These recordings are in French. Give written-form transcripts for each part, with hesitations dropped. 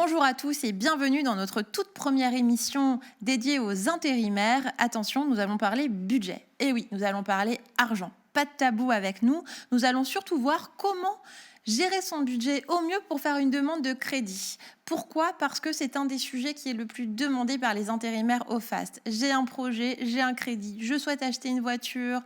Bonjour à tous et bienvenue dans notre toute première émission dédiée aux intérimaires. Attention, nous allons parler budget. Et oui, nous allons parler argent. Pas de tabou avec nous. Nous allons surtout voir comment gérer son budget au mieux pour faire une demande de crédit. Pourquoi ? Parce que c'est un des sujets qui est le plus demandé par les intérimaires au FAST. J'ai un projet, j'ai un crédit, je souhaite acheter une voiture,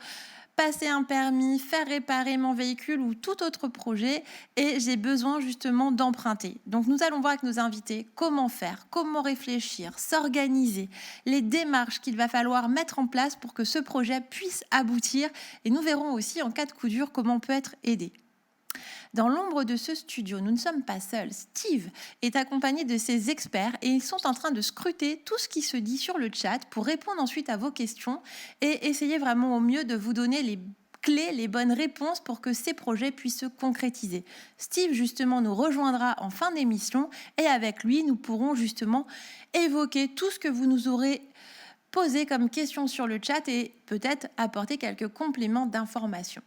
passer un permis, faire réparer mon véhicule ou tout autre projet et j'ai besoin justement d'emprunter. Donc nous allons voir avec nos invités comment faire, comment réfléchir, s'organiser, les démarches qu'il va falloir mettre en place pour que ce projet puisse aboutir et nous verrons aussi en cas de coup dur comment on peut être aidé. Dans l'ombre de ce studio, nous ne sommes pas seuls. Steve est accompagné de ses experts et ils sont en train de scruter tout ce qui se dit sur le chat pour répondre ensuite à vos questions et essayer vraiment au mieux de vous donner les clés, les bonnes réponses pour que ces projets puissent se concrétiser. Steve, justement, nous rejoindra en fin d'émission et avec lui, nous pourrons justement évoquer tout ce que vous nous aurez posé comme questions sur le chat et peut-être apporter quelques compléments d'information.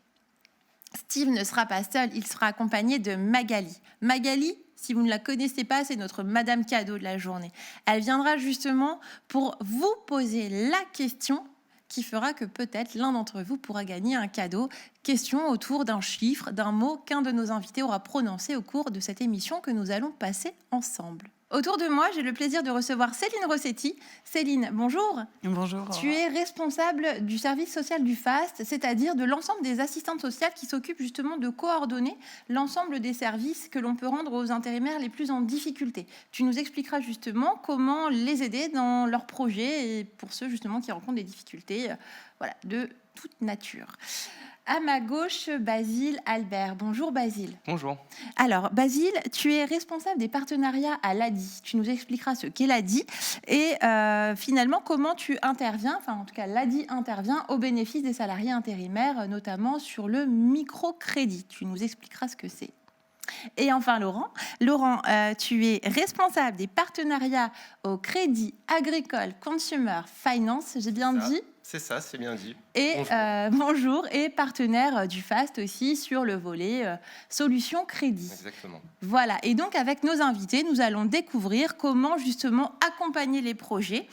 Steve ne sera pas seul, il sera accompagné de Magali. Magali, si vous ne la connaissez pas, c'est notre Madame Cadeau de la journée. Elle viendra justement pour vous poser la question qui fera que peut-être l'un d'entre vous pourra gagner un cadeau. Question autour d'un chiffre, d'un mot qu'un de nos invités aura prononcé au cours de cette émission que nous allons passer ensemble. Autour de moi, j'ai le plaisir de recevoir Céline Rossetti. Céline, bonjour. Bonjour. Tu es responsable du service social du FAST, c'est-à-dire de l'ensemble des assistantes sociales qui s'occupent justement de coordonner l'ensemble des services que l'on peut rendre aux intérimaires les plus en difficulté. Tu nous expliqueras justement comment les aider dans leurs projets et pour ceux justement qui rencontrent des difficultés de toute nature. À ma gauche, Basile Albert. Bonjour Basile. Bonjour. Alors Basile, tu es responsable des partenariats à l'ADI. Tu nous expliqueras ce qu'est l'ADI et finalement comment tu interviens, enfin en tout cas l'ADI intervient au bénéfice des salariés intérimaires, notamment sur le microcrédit. Tu nous expliqueras ce que c'est. Et enfin Laurent, tu es responsable des partenariats au Crédit Agricole Consumer Finance, j'ai bien dit ? C'est ça, c'est bien dit. Et bonjour, et partenaire du FAST aussi sur le volet solutions crédit. Exactement. Voilà, et donc avec nos invités, nous allons découvrir comment justement accompagner les projets,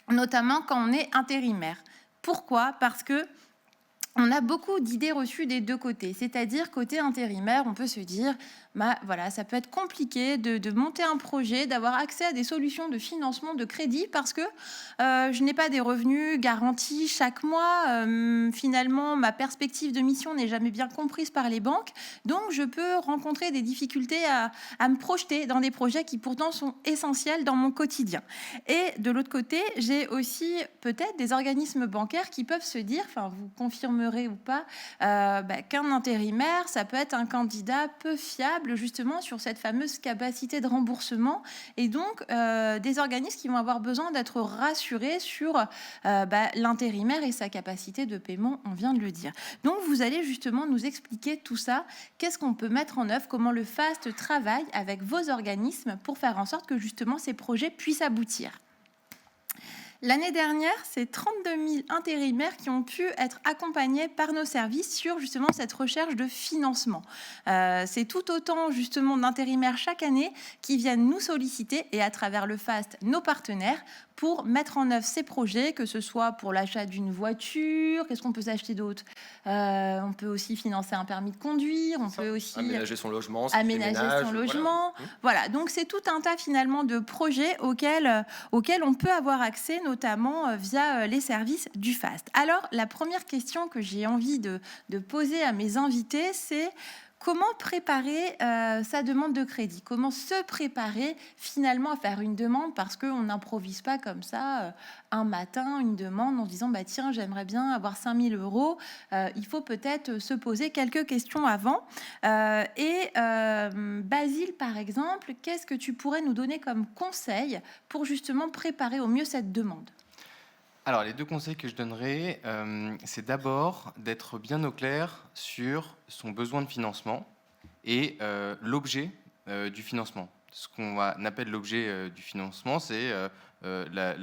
notamment quand on est intérimaire. Pourquoi ? Parce que on a beaucoup d'idées reçues des deux côtés, c'est-à-dire côté intérimaire, on peut se dire, ça peut être compliqué de monter un projet, d'avoir accès à des solutions de financement de crédit parce que je n'ai pas des revenus garantis chaque mois. Finalement, ma perspective de mission n'est jamais bien comprise par les banques, donc je peux rencontrer des difficultés à me projeter dans des projets qui pourtant sont essentiels dans mon quotidien. Et de l'autre côté, j'ai aussi peut-être des organismes bancaires qui peuvent se dire, vous confirmerez ou pas, qu'un intérimaire, ça peut être un candidat peu fiable justement sur cette fameuse capacité de remboursement et donc des organismes qui vont avoir besoin d'être rassurés sur l'intérimaire et sa capacité de paiement, on vient de le dire. Donc vous allez justement nous expliquer tout ça, qu'est-ce qu'on peut mettre en œuvre, comment le FAST travaille avec vos organismes pour faire en sorte que justement ces projets puissent aboutir. L'année dernière, c'est 32 000 intérimaires qui ont pu être accompagnés par nos services sur justement cette recherche de financement. C'est tout autant justement d'intérimaires chaque année qui viennent nous solliciter et à travers le FAST, nos partenaires, pour mettre en œuvre ces projets, que ce soit pour l'achat d'une voiture, qu'est-ce qu'on peut s'acheter d'autre ? On peut aussi financer un permis de conduire, on peut aussi aménager son logement, Voilà, donc c'est tout un tas finalement de projets auxquels on peut avoir accès, notamment via les services du FAST. Alors, la première question que j'ai envie de poser à mes invités, c'est comment préparer sa demande de crédit ? Comment se préparer finalement à faire une demande ? Parce qu'on n'improvise pas comme ça un matin une demande en se disant tiens, j'aimerais bien avoir 5 000 euros. Il faut peut-être se poser quelques questions avant. Basile, par exemple, qu'est-ce que tu pourrais nous donner comme conseil pour justement préparer au mieux cette demande ? Alors, les deux conseils que je donnerais, c'est d'abord d'être bien au clair sur son besoin de financement et l'objet du financement. Ce qu'on appelle l'objet du financement, c'est la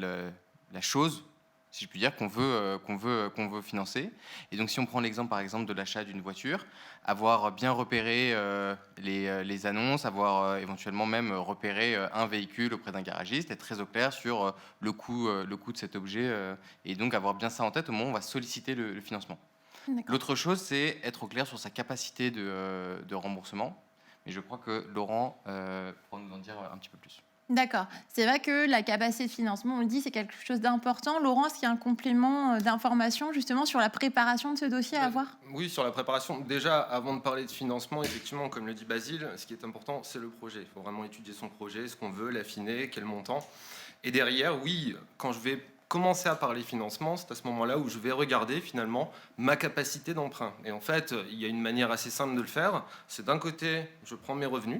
chose si je puis dire, qu'on veut financer. Et donc, si on prend l'exemple, par exemple, de l'achat d'une voiture, avoir bien repéré les annonces, avoir éventuellement même repéré un véhicule auprès d'un garagiste, être très au clair sur le coût de cet objet, et donc avoir bien ça en tête au moment où on va solliciter le financement. D'accord. L'autre chose, c'est être au clair sur sa capacité de remboursement. Mais je crois que Laurent pourra nous en dire un petit peu plus. D'accord. C'est vrai que la capacité de financement, on le dit, c'est quelque chose d'important. Laurent, est-ce qu'il y a un complément d'information justement sur la préparation de ce dossier à avoir? Oui, sur la préparation. Déjà, avant de parler de financement, effectivement, comme le dit Basile, ce qui est important, c'est le projet. Il faut vraiment étudier son projet, ce qu'on veut, l'affiner, quel montant. Et derrière, oui, quand je vais commencer à parler financement, c'est à ce moment-là où je vais regarder finalement ma capacité d'emprunt. Et en fait, il y a une manière assez simple de le faire. C'est d'un côté, je prends mes revenus.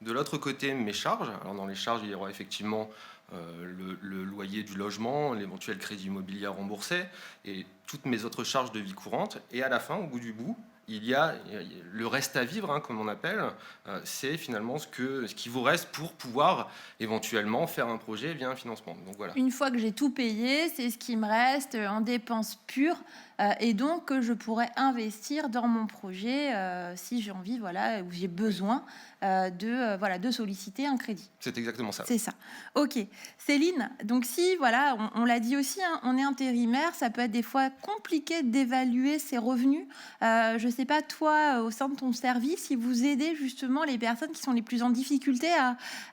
De l'autre côté, mes charges. Alors dans les charges, il y aura effectivement le loyer du logement, l'éventuel crédit immobilier à rembourser et toutes mes autres charges de vie courante. Et à la fin, au bout du bout, il y a le reste à vivre, hein, comme on appelle. C'est finalement ce qui vous reste pour pouvoir éventuellement faire un projet via un financement. Donc voilà. Une fois que j'ai tout payé, c'est ce qui me reste en dépenses pures et donc que je pourrais investir dans mon projet si j'ai envie, voilà, ou j'ai besoin de solliciter un crédit. C'est exactement ça. C'est ça. Ok. Céline, donc si, voilà, on l'a dit aussi, hein, on est intérimaire, ça peut être des fois compliqué d'évaluer ses revenus. Je ne sais pas, toi, au sein de ton service, si vous aidez justement les personnes qui sont les plus en difficulté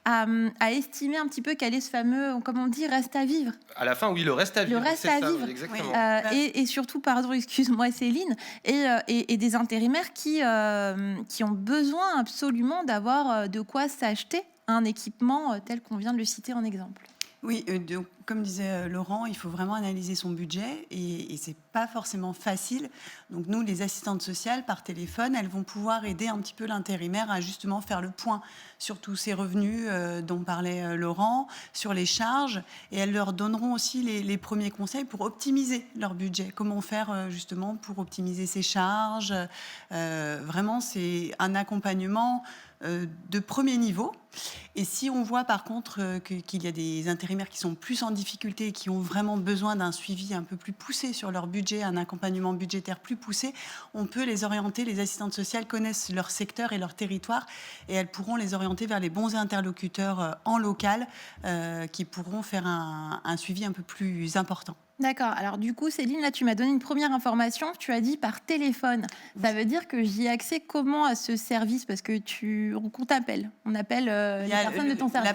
à estimer un petit peu quel est ce fameux, comme on dit, reste à vivre. À la fin, oui, le reste à vivre. Le reste c'est à ça, vivre. oui, exactement. Et surtout, pardon, excuse-moi Céline, et des intérimaires qui ont besoin absolument d'avoir de quoi s'acheter un équipement tel qu'on vient de le citer en exemple. Oui, donc, comme disait Laurent, il faut vraiment analyser son budget et c'est pas forcément facile. Donc nous, les assistantes sociales, par téléphone, elles vont pouvoir aider un petit peu l'intérimaire à justement faire le point sur tous ces revenus dont parlait Laurent, sur les charges, et elles leur donneront aussi les premiers conseils pour optimiser leur budget. Comment faire justement pour optimiser ses charges. Vraiment, c'est un accompagnement de premier niveau. Et si on voit par contre qu'il y a des intérimaires qui sont plus en difficulté et qui ont vraiment besoin d'un suivi un peu plus poussé sur leur budget, un accompagnement budgétaire plus poussé, on peut les orienter. Les assistantes sociales connaissent leur secteur et leur territoire et elles pourront les orienter vers les bons interlocuteurs en local qui pourront faire un suivi un peu plus important. D'accord. Alors du coup, Céline, là, tu m'as donné une première information. Tu as dit par téléphone. Ça veut dire que j'y ai accès comment à ce service? Parce que qu'on t'appelle. On appelle les personnes de ton service.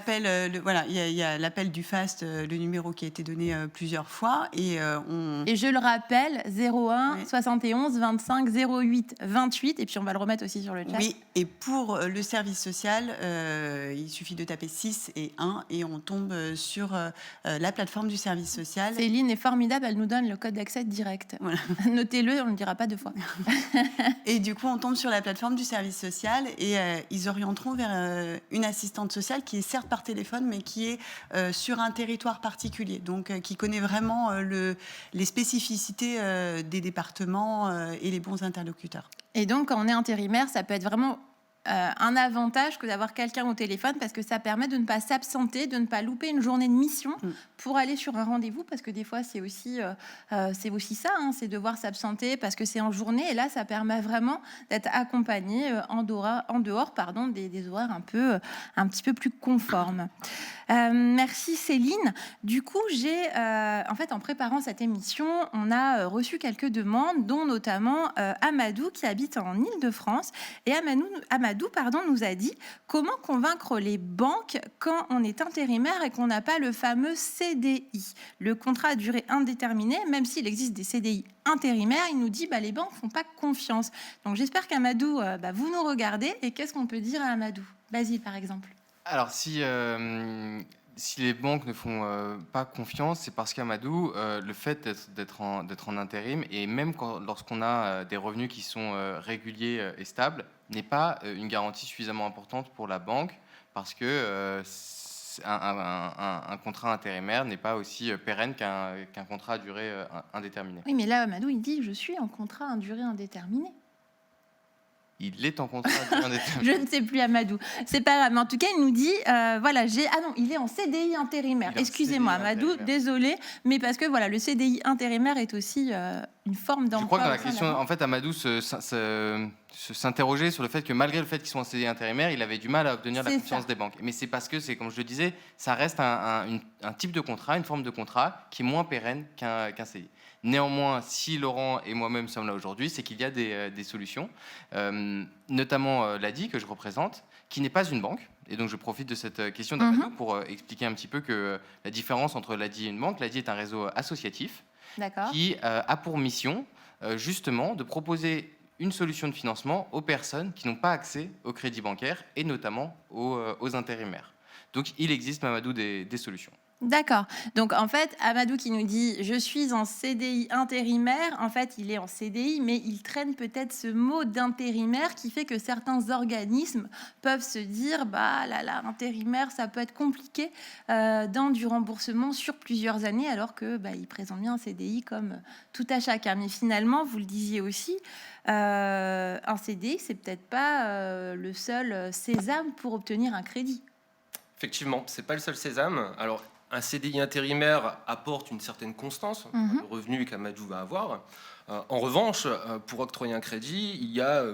Il y a l'appel du FAST, le numéro qui a été donné plusieurs fois. Et je le rappelle, 01 Oui. 71 25 08 28. Et puis on va le remettre aussi sur le chat. Oui, et pour le service social, il suffit de taper 6 et 1 et on tombe sur la plateforme du service social. Céline est formidable, elle nous donne le code d'accès direct. Voilà. Notez-le, on ne le dira pas deux fois. Et du coup, on tombe sur la plateforme du service social et ils orienteront vers une assistante sociale qui est certes par téléphone, mais qui est sur un territoire particulier, donc qui connaît vraiment les spécificités des départements et les bons interlocuteurs. Et donc, quand on est intérimaire, ça peut être vraiment un avantage que d'avoir quelqu'un au téléphone parce que ça permet de ne pas s'absenter, de ne pas louper une journée de mission pour aller sur un rendez-vous parce que des fois c'est aussi ça, hein, c'est devoir s'absenter parce que c'est en journée et là ça permet vraiment d'être accompagné en dehors des horaires un petit peu plus conformes. Merci Céline. Du coup, en fait, en préparant cette émission, on a reçu quelques demandes, dont notamment Amadou qui habite en Île-de-France. Et Amadou, nous a dit comment convaincre les banques quand on est intérimaire et qu'on n'a pas le fameux CDI, le contrat à durée indéterminée, même s'il existe des CDI intérimaires, il nous dit les banques font pas confiance. Donc j'espère qu'Amadou, vous nous regardez et qu'est-ce qu'on peut dire à Amadou? Basile par exemple. Alors, si les banques ne font pas confiance, c'est parce qu'Amadou, le fait d'être en intérim, et même lorsqu'on a des revenus qui sont réguliers et stables, n'est pas une garantie suffisamment importante pour la banque, parce que un contrat intérimaire n'est pas aussi pérenne qu'un contrat à durée indéterminée. Oui, mais là, Amadou, il dit « je suis en contrat à durée indéterminée ». Il est en contrat à durée indéterminée. Je ne sais plus, Amadou. C'est pas grave. Mais en tout cas, il nous dit, voilà, ah non, il est en CDI intérimaire. Il est en Excusez-moi, CDI Amadou, intérimaire. désolé, mais parce que voilà, le CDI intérimaire est aussi une forme Je d'emploi. crois que dans la au sein de question, banque. en fait, Amadou s'interrogeait sur le fait que malgré le fait qu'ils soient en CDI intérimaire, il avait du mal à obtenir la C'est confiance ça. des banques. Mais c'est parce que, comme je le disais, ça reste un type de contrat, une forme de contrat qui est moins pérenne qu'un CDI. Néanmoins, si Laurent et moi-même sommes là aujourd'hui, c'est qu'il y a des solutions, notamment l'ADI que je représente, qui n'est pas une banque. Et donc, je profite de cette question d'Amadou pour expliquer un petit peu que la différence entre l'ADI et une banque. L'ADI est un réseau associatif D'accord. qui a pour mission justement de proposer une solution de financement aux personnes qui n'ont pas accès au crédit bancaire et notamment aux intérimaires. Donc, il existe, Mamadou, des solutions. D'accord. Donc en fait, Amadou qui nous dit je suis en CDI intérimaire, en fait il est en CDI, mais il traîne peut-être ce mot d'intérimaire qui fait que certains organismes peuvent se dire bah là, intérimaire, ça peut être compliqué dans du remboursement sur plusieurs années, alors que il présente bien un CDI comme tout à chacun. Mais finalement, vous le disiez aussi, un CDI, c'est peut-être pas le seul sésame pour obtenir un crédit. Effectivement, c'est pas le seul sésame. Alors, un CDI intérimaire apporte une certaine constance, le revenu qu'Amadou va avoir. En revanche, pour octroyer un crédit, il y a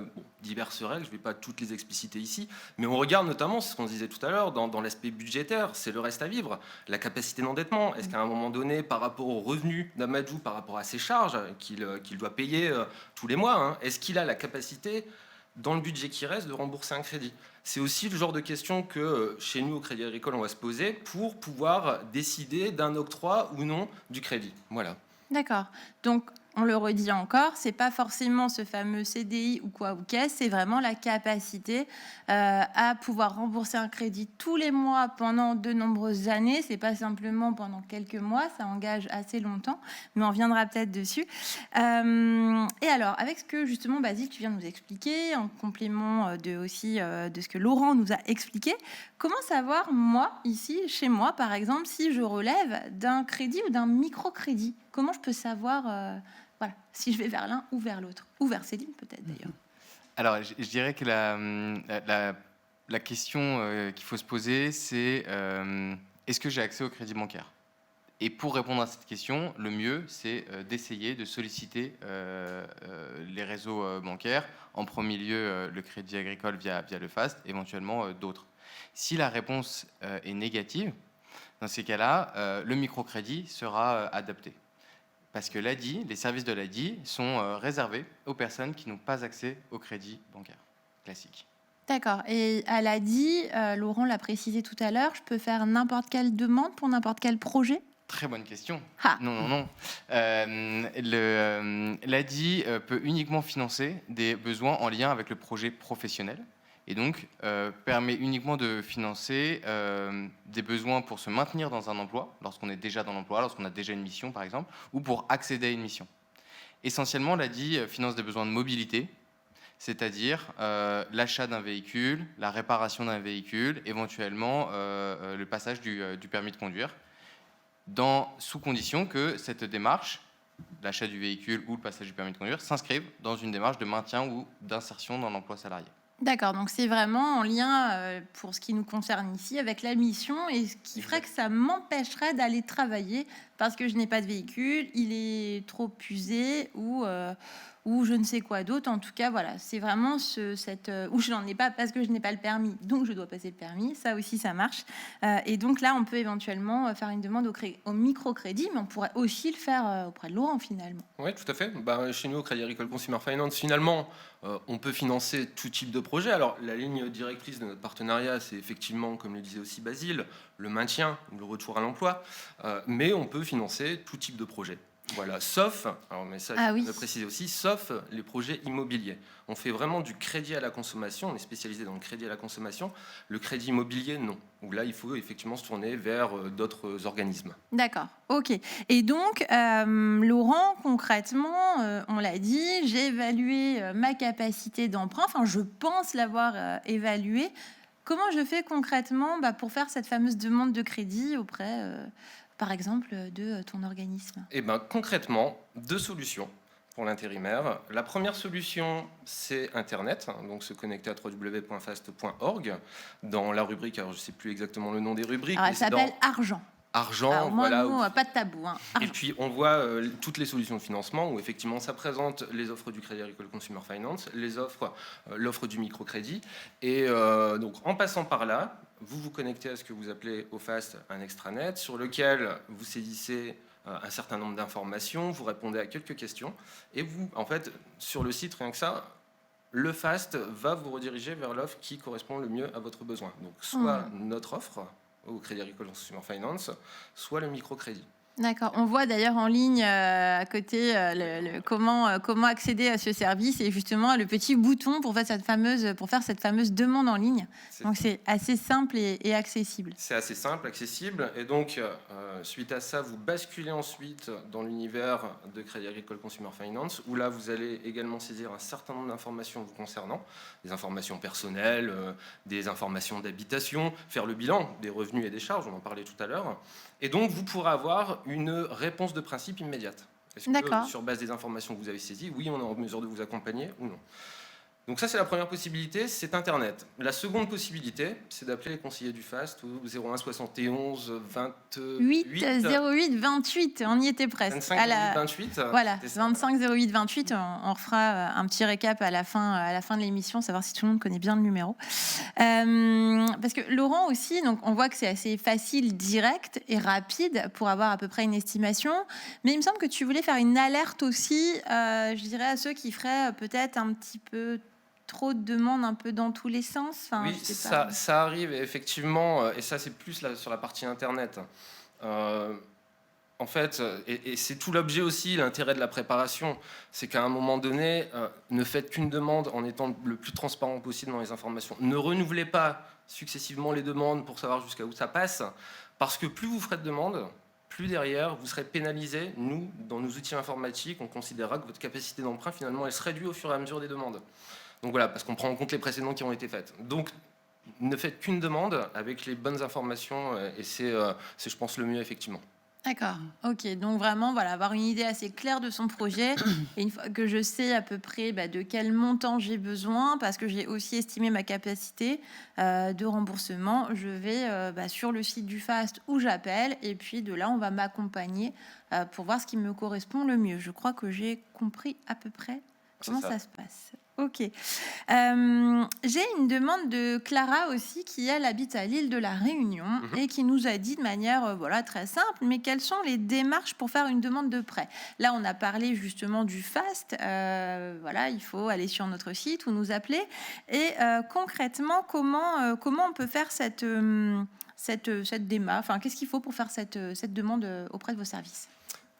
diverses règles, je ne vais pas toutes les expliciter ici, mais on regarde notamment ce qu'on disait tout à l'heure dans l'aspect budgétaire, c'est le reste à vivre, la capacité d'endettement. Est-ce qu'à un moment donné, par rapport aux revenus d'Amadou, par rapport à ses charges qu'il doit payer tous les mois, est-ce qu'il a la capacité, dans le budget qui reste, de rembourser un crédit? C'est aussi le genre de question que chez nous, au Crédit Agricole, on va se poser pour pouvoir décider d'un octroi ou non du crédit. Voilà. D'accord. Donc, on le redit encore, c'est pas forcément ce fameux CDI ou quoi ou qu'est-ce, c'est vraiment la capacité à pouvoir rembourser un crédit tous les mois pendant de nombreuses années. C'est pas simplement pendant quelques mois, ça engage assez longtemps, mais on reviendra peut-être dessus. Et alors, avec ce que justement, Basile, tu viens de nous expliquer, en complément de ce que Laurent nous a expliqué, comment savoir, moi, ici, chez moi, par exemple, si je relève d'un crédit ou d'un microcrédit? Comment je peux savoir si je vais vers l'un ou vers l'autre? Ou vers Céline, peut-être, d'ailleurs. Alors, je dirais que la question qu'il faut se poser, c'est est-ce que j'ai accès au crédit bancaire? Et pour répondre à cette question, le mieux, c'est d'essayer de solliciter les réseaux bancaires, en premier lieu le Crédit Agricole via le FAST, éventuellement d'autres. Si la réponse est négative, dans ces cas-là, le microcrédit sera adapté. Parce que l'ADI, les services de l'ADI sont réservés aux personnes qui n'ont pas accès au crédit bancaire classique. D'accord. Et à l'ADI, Laurent l'a précisé tout à l'heure, je peux faire n'importe quelle demande pour n'importe quel projet? Très bonne question. Ah. Non. L'ADI peut uniquement financer des besoins en lien avec le projet professionnel et donc permet uniquement de financer des besoins pour se maintenir dans un emploi, lorsqu'on est déjà dans l'emploi, lorsqu'on a déjà une mission par exemple, ou pour accéder à une mission. Essentiellement, l'ADI finance des besoins de mobilité, c'est-à-dire l'achat d'un véhicule, la réparation d'un véhicule, éventuellement le passage du permis de conduire, sous condition que cette démarche, l'achat du véhicule ou le passage du permis de conduire, s'inscrive dans une démarche de maintien ou d'insertion dans l'emploi salarié. D'accord, donc c'est vraiment en lien, pour ce qui nous concerne ici, avec la mission et ce qui ferait que ça m'empêcherait d'aller travailler parce que je n'ai pas de véhicule, il est trop usé ou je ne sais quoi d'autre. En tout cas, voilà, c'est vraiment où je n'en ai pas parce que je n'ai pas le permis, donc je dois passer le permis. Ça aussi, ça marche. Et donc là, on peut éventuellement faire une demande au microcrédit, mais on pourrait aussi le faire auprès de Laurent finalement. Oui, tout à fait. Chez nous, au Crédit Agricole Consumer Finance, finalement, on peut financer tout type de projet. Alors, la ligne directrice de notre partenariat, c'est effectivement, comme le disait aussi Basile, le maintien ou le retour à l'emploi, mais on peut financer tout type de projet. Voilà, sauf, mais ça, je vais préciser aussi, sauf les projets immobiliers. On fait vraiment du crédit à la consommation, on est spécialisé dans le crédit à la consommation. Le crédit immobilier, non. Où là, il faut effectivement se tourner vers d'autres organismes. D'accord, ok. Et donc, Laurent, concrètement, on l'a dit, j'ai évalué ma capacité d'emprunt, enfin, je pense l'avoir évaluée. Comment je fais concrètement pour faire cette fameuse demande de crédit auprès par exemple, de ton organisme? Concrètement, deux solutions. pour l'intérimaire. La première solution, c'est Internet, donc se connecter à www.fast.org dans la rubrique, alors je ne sais plus exactement le nom des rubriques. Alors, elle s'appelle Argent. Argent, Alors, moi, voilà. nous, pas de tabou. Hein. Et puis on voit toutes les solutions de financement où effectivement ça présente les offres du Crédit Agricole Consumer Finance, les offres, l'offre du microcrédit. Et donc en passant par là, vous vous connectez à ce que vous appelez au FAST un extranet sur lequel vous saisissez un certain nombre d'informations, vous répondez à quelques questions et vous, en fait, sur le site, rien que ça, le FAST va vous rediriger vers l'offre qui correspond le mieux à votre besoin. Donc soit notre offre au Crédit Agricole Consumer Finance, soit le microcrédit. D'accord. On voit d'ailleurs en ligne à côté comment accéder à ce service et justement le petit bouton pour faire cette fameuse demande en ligne. Donc c'est assez simple et accessible. C'est assez simple, accessible. Et donc, suite à ça, vous basculez ensuite dans l'univers de Crédit Agricole Consumer Finance, où là, vous allez également saisir un certain nombre d'informations vous concernant, des informations personnelles, des informations d'habitation, faire le bilan des revenus et des charges, on en parlait tout à l'heure. Et donc, vous pourrez avoir une réponse de principe immédiate. Est-ce que, sur base des informations que vous avez saisies, oui, on est en mesure de vous accompagner ou non? Donc ça, c'est la première possibilité, c'est Internet. La seconde possibilité, c'est d'appeler les conseillers du FAST au 01 71 28 08 28, on y était presque. 25 08 28. Voilà, 25 08 28, on refera un petit récap à la fin de l'émission, savoir si tout le monde connaît bien le numéro. Parce que Laurent aussi, donc on voit que c'est assez facile, direct et rapide pour avoir à peu près une estimation, mais il me semble que tu voulais faire une alerte aussi, je dirais à ceux qui feraient peut-être un petit peu trop de demandes un peu dans tous les sens. Enfin, oui, ça arrive effectivement, et ça c'est plus sur la partie Internet. En fait, et c'est tout l'objet aussi, l'intérêt de la préparation, c'est qu'à un moment donné, ne faites qu'une demande en étant le plus transparent possible dans les informations. Ne renouvelez pas successivement les demandes pour savoir jusqu'à où ça passe, parce que plus vous ferez de demandes, plus derrière, vous serez pénalisé. Nous, dans nos outils informatiques, on considérera que votre capacité d'emprunt, finalement, elle se réduit au fur et à mesure des demandes. Donc voilà, parce qu'on prend en compte les précédents qui ont été faites. Donc, ne faites qu'une demande avec les bonnes informations, et c'est, je pense, le mieux, effectivement. D'accord, ok. Donc vraiment, voilà, avoir une idée assez claire de son projet. Et une fois que je sais à peu près de quel montant j'ai besoin, parce que j'ai aussi estimé ma capacité de remboursement, je vais sur le site du FAST où j'appelle. Et puis de là, on va m'accompagner pour voir ce qui me correspond le mieux. Je crois que j'ai compris à peu près comment ça se passe. Ok. J'ai une demande de Clara aussi, qui elle habite à l'île de la Réunion et qui nous a dit de manière très simple, mais quelles sont les démarches pour faire une demande de prêt? Là, on a parlé justement du FAST. Il faut aller sur notre site ou nous appeler. Et concrètement, comment on peut faire cette démarche? Enfin, qu'est-ce qu'il faut pour faire cette demande auprès de vos services?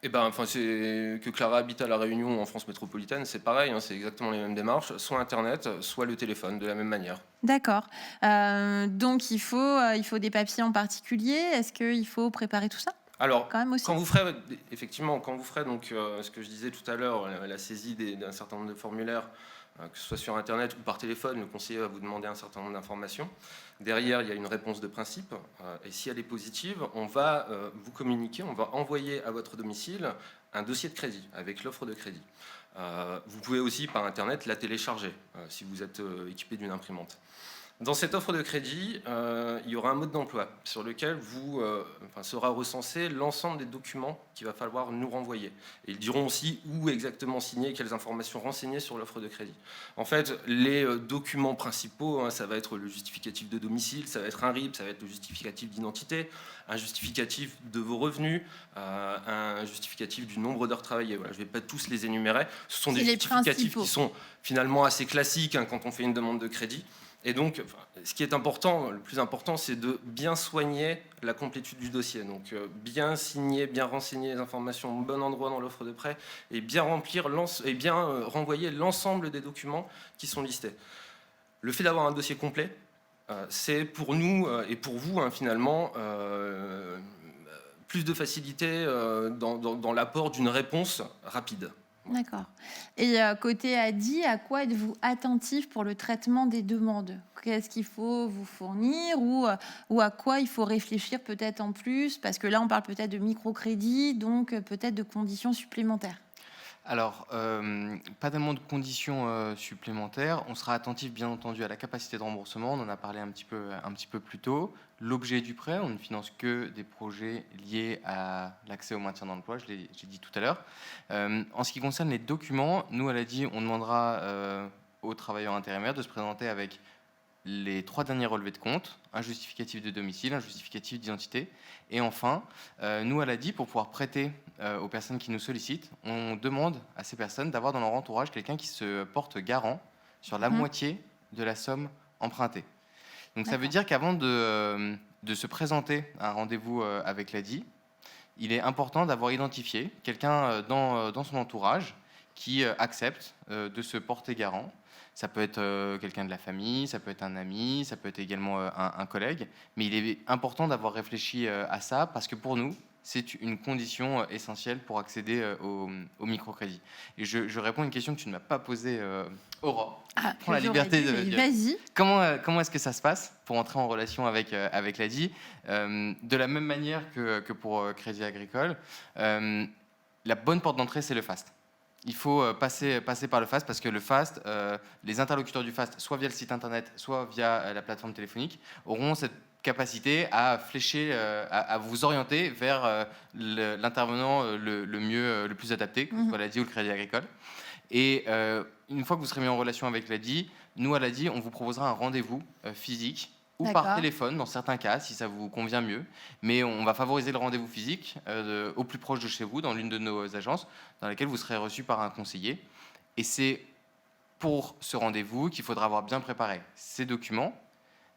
C'est que Clara habite à La Réunion en France métropolitaine, c'est pareil, c'est exactement les mêmes démarches, soit Internet, soit le téléphone, de la même manière. D'accord. Donc, il faut des papiers en particulier. Est-ce qu'il faut préparer tout ça? Alors, quand même aussi. Quand vous ferez donc, ce que je disais tout à l'heure, la saisie d'un certain nombre de formulaires, que ce soit sur Internet ou par téléphone, le conseiller va vous demander un certain nombre d'informations. Derrière, il y a une réponse de principe. Et si elle est positive, on va vous communiquer, on va envoyer à votre domicile un dossier de crédit avec l'offre de crédit. Vous pouvez aussi, par Internet, la télécharger si vous êtes équipé d'une imprimante. Dans cette offre de crédit, il y aura un mode d'emploi sur lequel sera recensé l'ensemble des documents qu'il va falloir nous renvoyer. Et ils diront aussi où exactement signer, quelles informations renseigner sur l'offre de crédit. En fait, les documents principaux, ça va être le justificatif de domicile, ça va être un RIB, ça va être le justificatif d'identité, un justificatif de vos revenus, un justificatif du nombre d'heures travaillées. Voilà, je ne vais pas tous les énumérer. Ce sont des justificatifs qui sont finalement assez classiques quand on fait une demande de crédit. Et donc, ce qui est important, le plus important, c'est de bien soigner la complétude du dossier. Donc, bien signer, bien renseigner les informations au bon endroit dans l'offre de prêt et bien renvoyer l'ensemble des documents qui sont listés. Le fait d'avoir un dossier complet, c'est pour nous et pour vous, finalement, plus de facilité dans l'apport d'une réponse rapide. D'accord. Et côté ADI, à quoi êtes-vous attentif pour le traitement des demandes? Qu'est-ce qu'il faut vous fournir ou à quoi il faut réfléchir peut-être en plus? Parce que là, on parle peut-être de microcrédit, donc peut-être de conditions supplémentaires. Alors, pas tellement de conditions supplémentaires. On sera attentif, bien entendu, à la capacité de remboursement. On en a parlé un petit peu plus tôt. L'objet du prêt, on ne finance que des projets liés à l'accès au maintien d'emploi, j'ai dit tout à l'heure. En ce qui concerne les documents, nous, à l'ADI, on demandera aux travailleurs intérimaires de se présenter avec les 3 derniers relevés de compte, un justificatif de domicile, un justificatif d'identité. Et enfin, nous, à l'ADI, pour pouvoir prêter aux personnes qui nous sollicitent, on demande à ces personnes d'avoir dans leur entourage quelqu'un qui se porte garant sur la moitié de la somme empruntée. Donc ça veut dire qu'avant de se présenter à un rendez-vous avec l'ADI, il est important d'avoir identifié quelqu'un dans son entourage qui accepte de se porter garant. Ça peut être quelqu'un de la famille, ça peut être un ami, ça peut être également un collègue. Mais il est important d'avoir réfléchi à ça parce que pour nous, c'est une condition essentielle pour accéder au microcrédit. Et je réponds à une question que tu ne m'as pas posée, Aurore. Prends la liberté de... Vas-y. Comment est-ce que ça se passe pour entrer en relation avec l'ADI ? De la même manière que pour Crédit Agricole, la bonne porte d'entrée, c'est le FAST. Il faut passer par le FAST parce que le FAST, les interlocuteurs du FAST, soit via le site internet, soit via la plateforme téléphonique, auront cette capacité à flécher, à vous orienter vers l'intervenant le plus adapté, que ce soit l'ADI ou le Crédit Agricole. Et une fois que vous serez mis en relation avec l'ADI, nous à l'ADI, on vous proposera un rendez-vous physique ou par téléphone dans certains cas, si ça vous convient mieux. Mais on va favoriser le rendez-vous physique au plus proche de chez vous, dans l'une de nos agences, dans laquelle vous serez reçu par un conseiller. Et c'est pour ce rendez-vous qu'il faudra avoir bien préparé ces documents,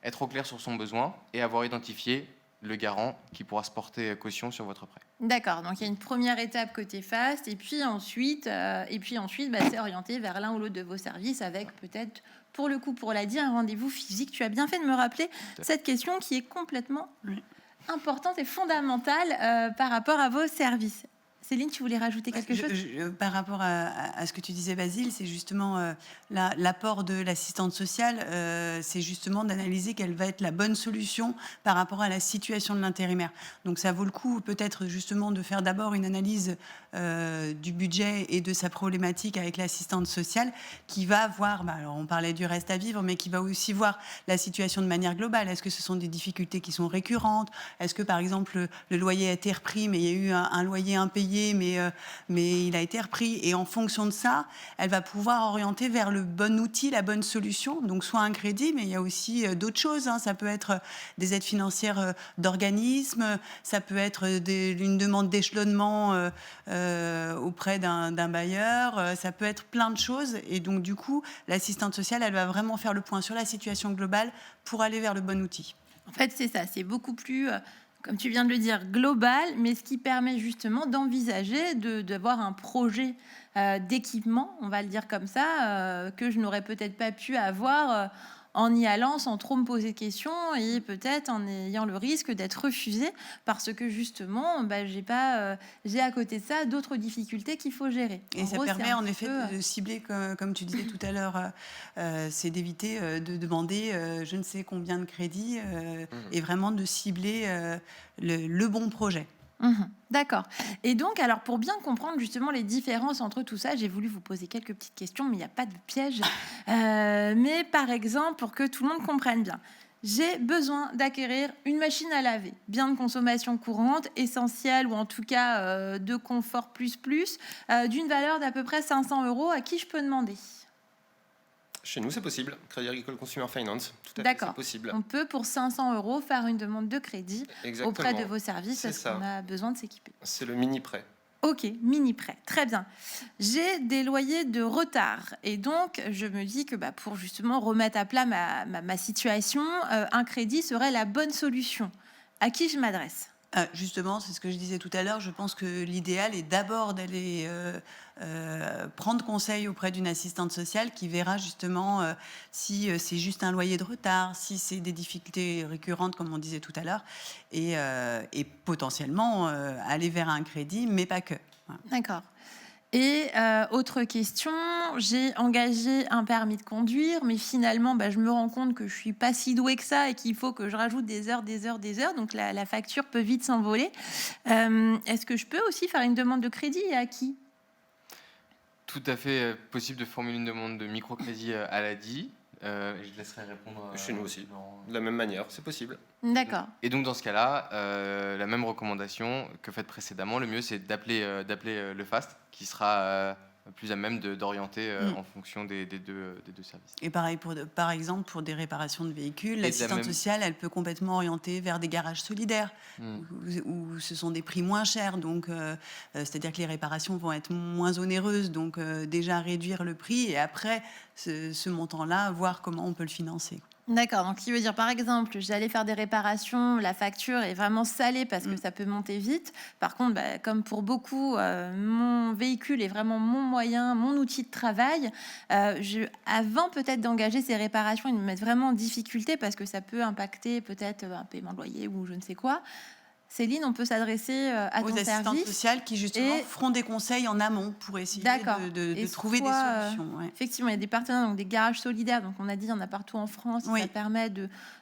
être au clair sur son besoin et avoir identifié le garant qui pourra se porter caution sur votre prêt. D'accord, donc il y a une première étape côté FAST, et puis ensuite c'est orienté vers l'un ou l'autre de vos services avec peut-être, pour le coup, pour l'ADI, un rendez-vous physique. Tu as bien fait de me rappeler cette question qui est complètement importante et fondamentale par rapport à vos services. Céline, tu voulais rajouter quelque chose ? Par rapport à ce que tu disais, Basile, c'est justement l'apport de l'assistante sociale, c'est justement d'analyser quelle va être la bonne solution par rapport à la situation de l'intérimaire. Donc ça vaut le coup peut-être justement de faire d'abord une analyse du budget et de sa problématique avec l'assistante sociale qui va voir, alors on parlait du reste à vivre, mais qui va aussi voir la situation de manière globale. Est-ce que ce sont des difficultés qui sont récurrentes ? Est-ce que par exemple le loyer a été repris, mais il y a eu un loyer impayé, mais il a été repris, et en fonction de ça, elle va pouvoir orienter vers le bon outil, la bonne solution, donc soit un crédit, mais il y a aussi d'autres choses, ça peut être des aides financières d'organismes, ça peut être une demande d'échelonnement auprès d'un bailleur, ça peut être plein de choses, et donc du coup, l'assistante sociale, elle va vraiment faire le point sur la situation globale pour aller vers le bon outil. En fait, c'est ça, c'est beaucoup plus... comme tu viens de le dire, global, mais ce qui permet justement d'envisager d'avoir un projet d'équipement, on va le dire comme ça, que je n'aurais peut-être pas pu avoir en y allant sans trop me poser de questions et peut-être en ayant le risque d'être refusée parce que justement, j'ai à côté de ça d'autres difficultés qu'il faut gérer. Et ça permet en effet de cibler, comme tu disais tout à l'heure, c'est d'éviter de demander je ne sais combien de crédits et vraiment de cibler le bon projet. D'accord. Et donc, alors pour bien comprendre justement les différences entre tout ça, j'ai voulu vous poser quelques petites questions, mais il n'y a pas de piège. Mais par exemple, pour que tout le monde comprenne bien, j'ai besoin d'acquérir une machine à laver, bien de consommation courante, essentielle ou en tout cas de confort plus, d'une valeur d'à peu près 500 €. À qui je peux demander ? Chez nous, c'est possible. Crédit Agricole Consumer Finance, tout à fait, c'est possible. On peut, pour 500 € faire une demande de crédit auprès de vos services parce qu'on a besoin de s'équiper. C'est le mini-prêt. Ok, mini-prêt, très bien. J'ai des loyers de retard et donc je me dis que pour justement remettre à plat ma situation, un crédit serait la bonne solution. À qui je m'adresse ? Justement, c'est ce que je disais tout à l'heure. Je pense que l'idéal est d'abord d'aller prendre conseil auprès d'une assistante sociale qui verra justement si c'est juste un loyer de retard, si c'est des difficultés récurrentes, comme on disait tout à l'heure, et potentiellement aller vers un crédit, mais pas que. Voilà. D'accord. Et autre question, j'ai engagé un permis de conduire, mais finalement, je me rends compte que je suis pas si douée que ça et qu'il faut que je rajoute des heures. Donc la facture peut vite s'envoler. Est-ce que je peux aussi faire une demande de crédit et à qui ? tout à fait possible de formuler une demande de microcrédit à l'ADI. Je laisserai répondre. Chez nous aussi. Laurent. De la même manière, c'est possible. D'accord. Et donc dans ce cas-là, la même recommandation que faite précédemment, le mieux c'est d'appeler le FAST, qui sera plus à même d'orienter en fonction des deux services. Et pareil, par exemple, pour des réparations de véhicules, Et de la l'assistante même- sociale, elle peut complètement orienter vers des garages solidaires, où ce sont des prix moins chers. Donc, c'est-à-dire que les réparations vont être moins onéreuses. Donc, déjà réduire le prix et après, ce montant-là, voir comment on peut le financer. D'accord, donc ce qui veut dire, par exemple, j'allais faire des réparations, la facture est vraiment salée parce que ça peut monter vite. Par contre, comme pour beaucoup, mon véhicule est vraiment mon moyen, mon outil de travail. Avant peut-être d'engager ces réparations, ils me mettent vraiment en difficulté parce que ça peut impacter peut-être un paiement de loyer ou je ne sais quoi. Céline, on peut s'adresser à Aux ton assistantes service. sociales qui, justement, Et- feront des conseils en amont pour essayer de Et trouver soit, des solutions. Ouais. Effectivement, il y a des partenaires, donc des garages solidaires. Donc, on a dit, il y en a partout en France. Oui. Ça permet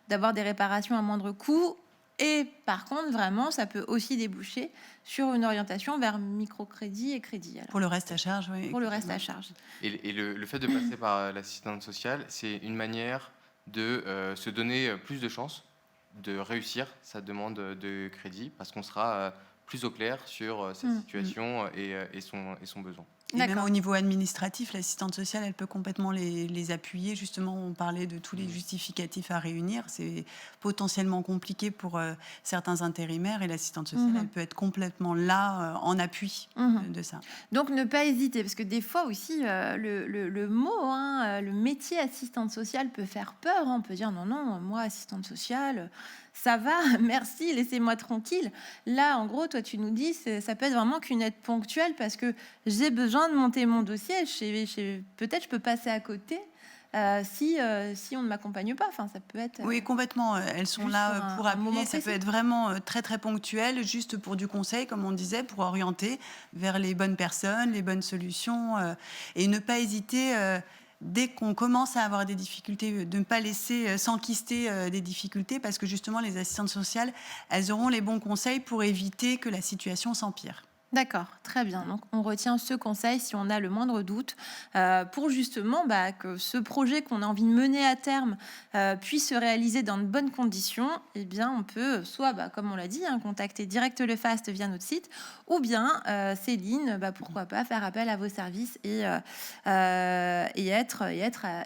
d'avoir des réparations à moindre coût. Et par contre, vraiment, ça peut aussi déboucher sur une orientation vers microcrédit et crédit. Alors, Pour le reste à charge, oui. pour le reste à charge. Et le fait de passer par l'assistante sociale, c'est une manière de se donner plus de chances de réussir sa demande de crédit, parce qu'on sera plus au clair sur sa situation et son besoin. Et même D'accord. au niveau administratif, l'assistante sociale, elle peut complètement les appuyer. Justement, on parlait de tous les justificatifs à réunir. C'est potentiellement compliqué pour certains intérimaires et l'assistante sociale, elle peut être complètement là en appui de ça. Donc, ne pas hésiter, parce que des fois aussi, le mot, le métier assistante sociale peut faire peur. On peut dire non, moi, assistante sociale, ça va, merci, laissez-moi tranquille. Là, en gros, toi, tu nous dis, ça peut être vraiment qu'une aide ponctuelle parce que j'ai besoin de monter mon dossier. Peut-être je peux passer à côté si on ne m'accompagne pas. Enfin, ça peut être. Oui, complètement. Elles sont juste là sur pour un moment appuyer. Ça précis. peut être vraiment très, très ponctuel, juste pour du conseil, comme on disait, pour orienter vers les bonnes personnes, les bonnes solutions. Et ne pas hésiter, dès qu'on commence à avoir des difficultés, de ne pas laisser s'enquister des difficultés, parce que justement, les assistantes sociales, elles auront les bons conseils pour éviter que la situation s'empire. D'accord, très bien. Donc, on retient ce conseil si on a le moindre doute pour justement que ce projet qu'on a envie de mener à terme puisse se réaliser dans de bonnes conditions. Eh bien, on peut soit, comme on l'a dit, contacter direct le FAST via notre site, ou bien Céline, pourquoi pas faire appel à vos services et être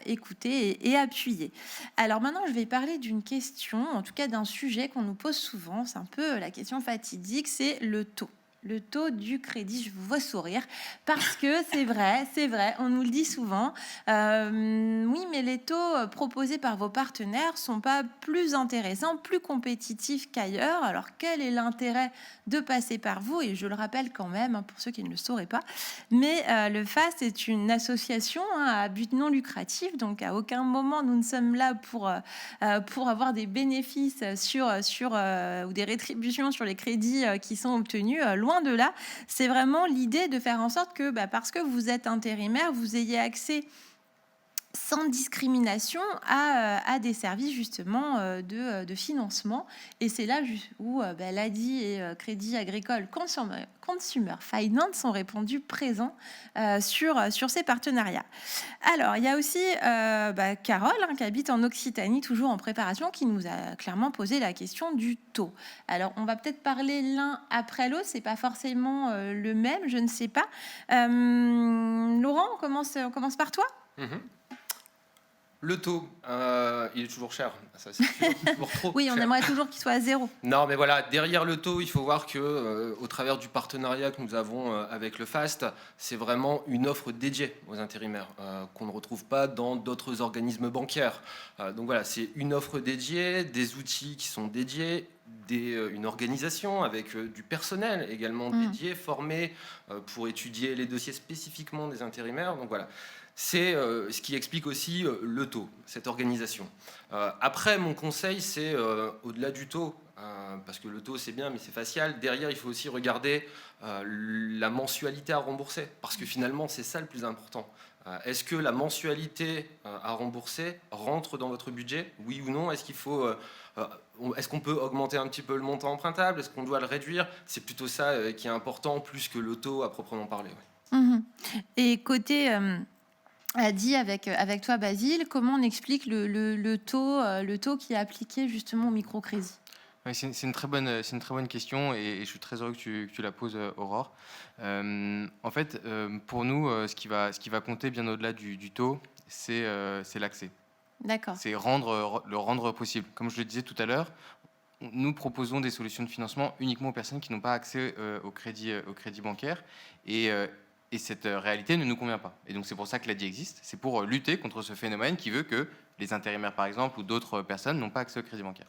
écouté et appuyé. Alors maintenant, je vais parler d'une question, en tout cas d'un sujet qu'on nous pose souvent. C'est un peu la question fatidique, c'est le taux. Le taux du crédit, je vous vois sourire, parce que c'est vrai, on nous le dit souvent. Oui, mais les taux proposés par vos partenaires sont pas plus intéressants, plus compétitifs qu'ailleurs. Alors, quel est l'intérêt de passer par vous? Et je le rappelle quand même, pour ceux qui ne le sauraient pas, mais le FAST est une association à but non lucratif, donc à aucun moment nous ne sommes là pour avoir des bénéfices ou des rétributions sur les crédits qui sont obtenus. Loin de là, c'est vraiment l'idée de faire en sorte que, parce que vous êtes intérimaire, vous ayez accès sans discrimination à des services justement de financement. Et c'est là où l'ADI et Crédit Agricole Consumer Finance ont répondu présents sur ces partenariats. Alors, il y a aussi Carole, qui habite en Occitanie, toujours en préparation, qui nous a clairement posé la question du taux. Alors, on va peut-être parler l'un après l'autre, c'est pas forcément le même, je ne sais pas. Laurent, on commence par toi. Le taux, il est toujours cher, ça c'est sûr, toujours trop Oui, on cher. aimerait toujours qu'il soit à zéro. Non, mais voilà, derrière le taux, il faut voir que, au travers du partenariat que nous avons avec le FAST, c'est vraiment une offre dédiée aux intérimaires qu'on ne retrouve pas dans d'autres organismes bancaires. Donc voilà, c'est une offre dédiée, des outils qui sont dédiés, une organisation avec du personnel également dédié, formé pour étudier les dossiers spécifiquement des intérimaires. Donc voilà. C'est ce qui explique aussi le taux, cette organisation. Après, mon conseil, c'est au-delà du taux, parce que le taux, c'est bien, mais c'est facial. Derrière, il faut aussi regarder la mensualité à rembourser, parce que finalement, c'est ça le plus important. Est-ce que la mensualité à rembourser rentre dans votre budget? Oui ou non? Est-ce qu'on peut augmenter un petit peu le montant empruntable? Est-ce qu'on doit le réduire? C'est plutôt ça qui est important, plus que le taux à proprement parler. Ouais. Mhm. Et côté dit avec toi, Basile, comment on explique le taux qui est appliqué justement au microcrédit? Ouais, c'est une c'est une très bonne question et je suis très heureux que tu la poses, Aurore. En fait, pour nous, ce qui va compter bien au-delà du taux, c'est l'accès. D'accord. C'est le rendre possible. Comme je le disais tout à l'heure, nous proposons des solutions de financement uniquement aux personnes qui n'ont pas accès au crédit bancaire et cette réalité ne nous convient pas. Et donc c'est pour ça que l'ADI existe, c'est pour lutter contre ce phénomène qui veut que les intérimaires par exemple ou d'autres personnes n'ont pas accès au crédit bancaire.